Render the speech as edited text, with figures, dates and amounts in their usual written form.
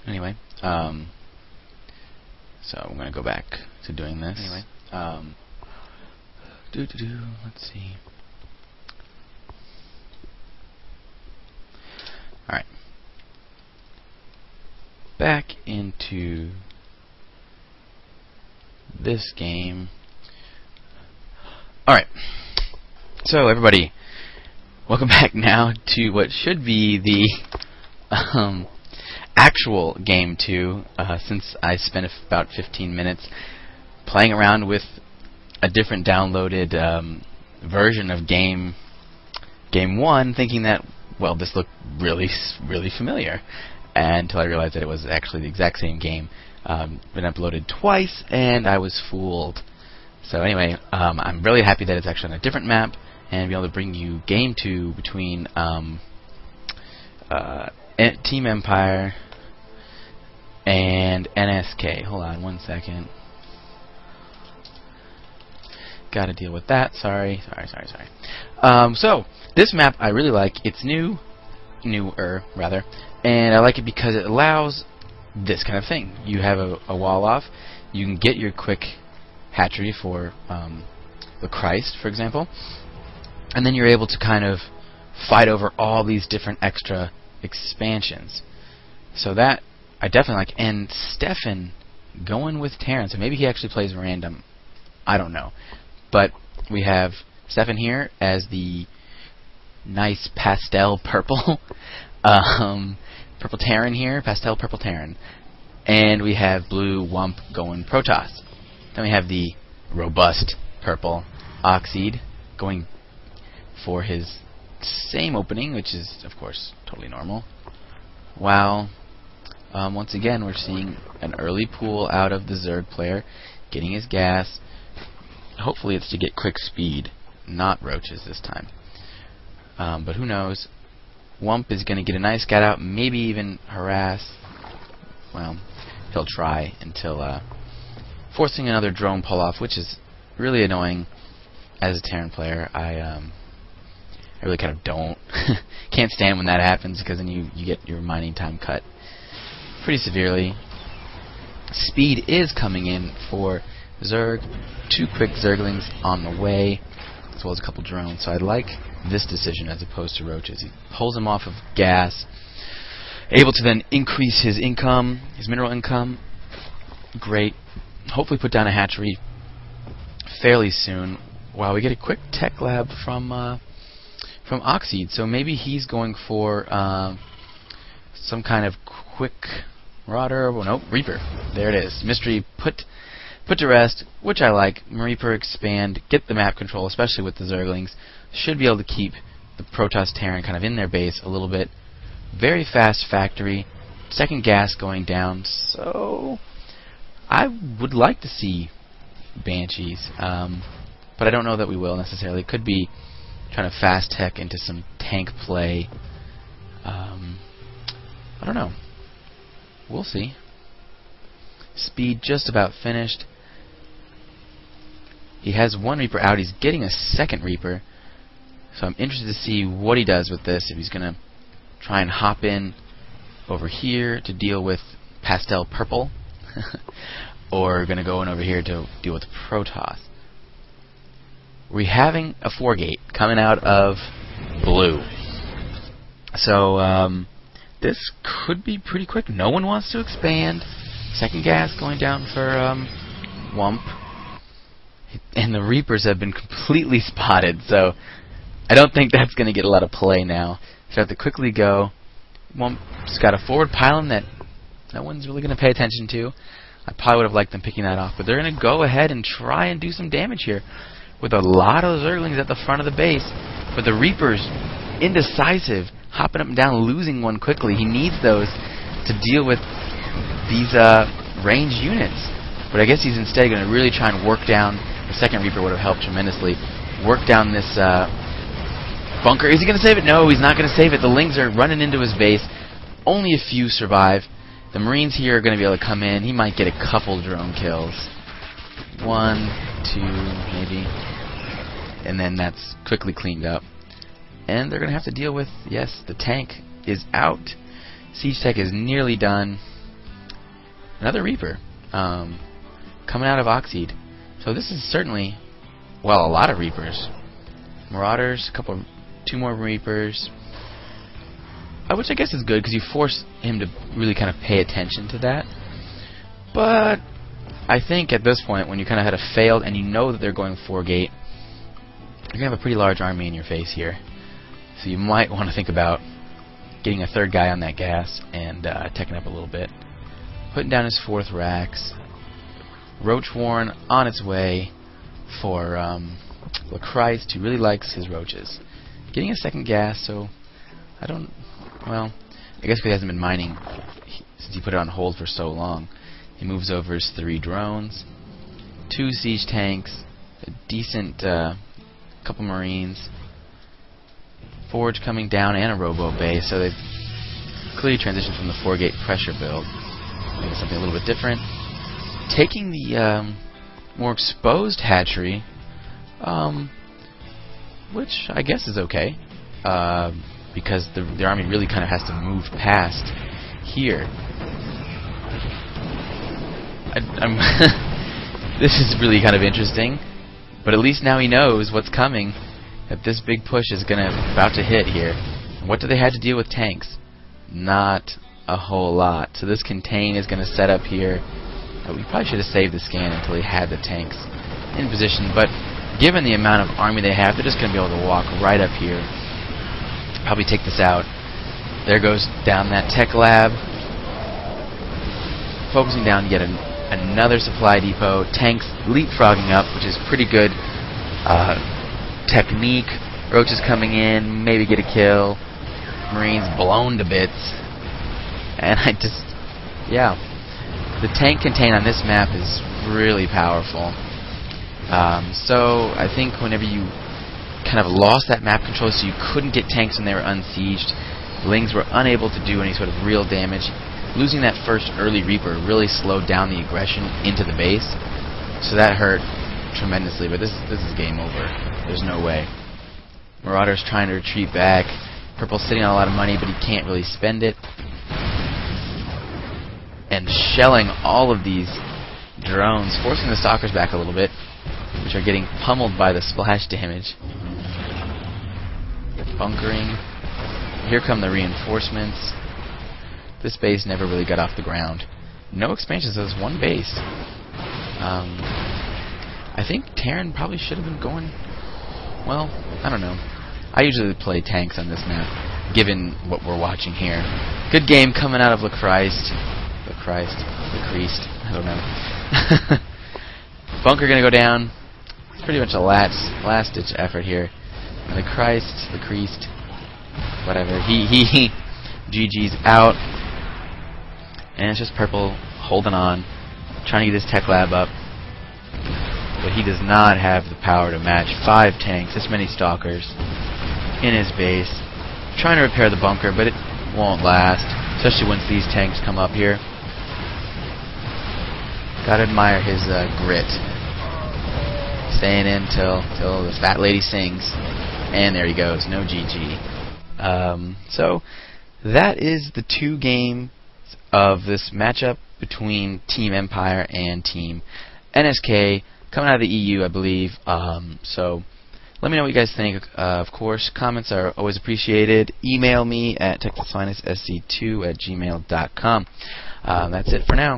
Anyway, so I'm going to go back to doing this. Anyway, let's see. Alright. Back into this game. Alright. So, everybody, welcome back now to what should be the actual game 2, since I spent about 15 minutes playing around with a different downloaded version of game 1, thinking that, well, this looked really familiar, until I realized that it was actually the exact same game, been uploaded twice, and I was fooled. So anyway, I'm really happy that it's actually on a different map, and be able to bring you game 2 between Team Empire and NSK. Hold on one second. Gotta deal with that. Sorry. So this map I really like. It's newer rather, and I like it because it allows this kind of thing. You have a wall off. You can get your quick hatchery for the Christ, for example, and then you're able to kind of fight over all these different extra expansions. So that I definitely like. And Stefan going with Terran, so maybe he actually plays random. I don't know. But we have Stefan here as the nice pastel purple purple Terran here, pastel purple Terran. And we have blue Wump going Protoss. Then we have the robust purple Oxide going for his same opening, which is, of course, totally normal. Wow. Once again, we're seeing an early pull out of the Zerg player, getting his gas. Hopefully it's to get quick speed, not roaches this time. But who knows. Wump is going to get a nice scout out, maybe even harass. Well, he'll try until forcing another drone pull-off, which is really annoying as a Terran player. I really kind of don't. Can't stand when that happens, because then you get your mining time cut pretty severely. Speed is coming in for Zerg. 2 quick Zerglings on the way, as well as a couple drones. So I like this decision as opposed to roaches. He pulls him off of gas, able to then increase his income, his mineral income. Great. Hopefully put down a hatchery fairly soon. Wow, we get a quick tech lab from Oxide, so maybe he's going for some kind of quick Marauder. Well, nope, Reaper. There it is. Mystery put to rest, which I like. Reaper expand, get the map control, especially with the Zerglings. Should be able to keep the Protoss Terran kind of in their base a little bit. Very fast factory. Second gas going down, so I would like to see Banshees, but I don't know that we will necessarily. Could be trying to fast tech into some tank play. I don't know. We'll see. Speed just about finished. He has 1 Reaper out. He's getting a second Reaper. So I'm interested to see what he does with this. If he's going to try and hop in over here to deal with pastel purple, or going to go in over here to deal with Protoss. We're having a 4-gate coming out of blue. So this could be pretty quick. No one wants to expand. Second gas going down for Wump. And the Reapers have been completely spotted, so I don't think that's going to get a lot of play now. So I have to quickly go. Wump's got a forward pylon that no one's really going to pay attention to. I probably would have liked them picking that off, but they're going to go ahead and try and do some damage here with a lot of Zerglings at the front of the base. But the Reapers, indecisive, hopping up and down, losing one quickly. He needs those to deal with these ranged units. But I guess he's instead going to really try and work down. The second Reaper would have helped tremendously. Work down this bunker. Is he going to save it? No, he's not going to save it. The Lings are running into his base. Only a few survive. The Marines here are going to be able to come in. He might get a couple drone kills. 1, 2, maybe. And then that's quickly cleaned up. And they're going to have to deal with, yes, the tank is out. Siege tech is nearly done. another Reaper coming out of Oxide. So this is certainly, well, a lot of Reapers. Marauders, two more Reapers, which I guess is good because you force him to really kind of pay attention to that. But I think at this point, when you kind of had a failed and you know that they're going 4-gate, you're going to have a pretty large army in your face here. So you might want to think about getting a third guy on that gas and teching up a little bit. Putting down his 4th Rax. Roach Warren on its way for Lachrist, who really likes his roaches. Getting a 2nd gas, so I guess because he hasn't been mining since he put it on hold for so long. He moves over his 3 drones, 2 siege tanks, a decent couple marines, forge coming down, and a robo base. So they've clearly transitioned from the 4-gate pressure build into something a little bit different. Taking the more exposed hatchery, which I guess is okay, because the army really kind of has to move past here. This is really kind of interesting, but at least now he knows what's coming, that this big push is about to hit here. And what do they have to deal with tanks? Not a whole lot. So this contain is going to set up here. We probably should have saved the scan until he had the tanks in position, but given the amount of army they have, they're just going to be able to walk right up here, probably take this out. There goes down that tech lab, focusing down yet another supply depot. Tanks leapfrogging up, which is pretty good technique. Roaches coming in, maybe get a kill. Marines blown to bits. And the tank contain on this map is really powerful. So I think whenever you kind of lost that map control, so you couldn't get tanks when they were unsieged, Lings were unable to do any sort of real damage. Losing that first early Reaper really slowed down the aggression into the base, so that hurt tremendously. But this is game over. There's no way. Marauder's trying to retreat back. Purple's sitting on a lot of money, but he can't really spend it. And shelling all of these drones, forcing the stalkers back a little bit, which are getting pummeled by the splash damage. Bunkering. Here come the reinforcements. This base never really got off the ground. No expansions, there's one base. I think Terran probably should have been going, well, I don't know. I usually play tanks on this map, given what we're watching here. Good game coming out of Lachrist. I don't know. Bunker gonna go down. It's pretty much a last-ditch effort here. Lachrist, whatever. He GG's out. And it's just Purple holding on, trying to get his tech lab up. But he does not have the power to match 5 tanks, this many stalkers, in his base. Trying to repair the bunker, but it won't last, especially once these tanks come up here. Gotta admire his grit. Staying in till the fat lady sings. And there he goes, no GG. So, that is the 2 games of this matchup between Team Empire and Team NSK, coming out of the EU, I believe. So let me know what you guys think. Of course, comments are always appreciated. Email me at texasfinestsc2@gmail.com. That's it for now.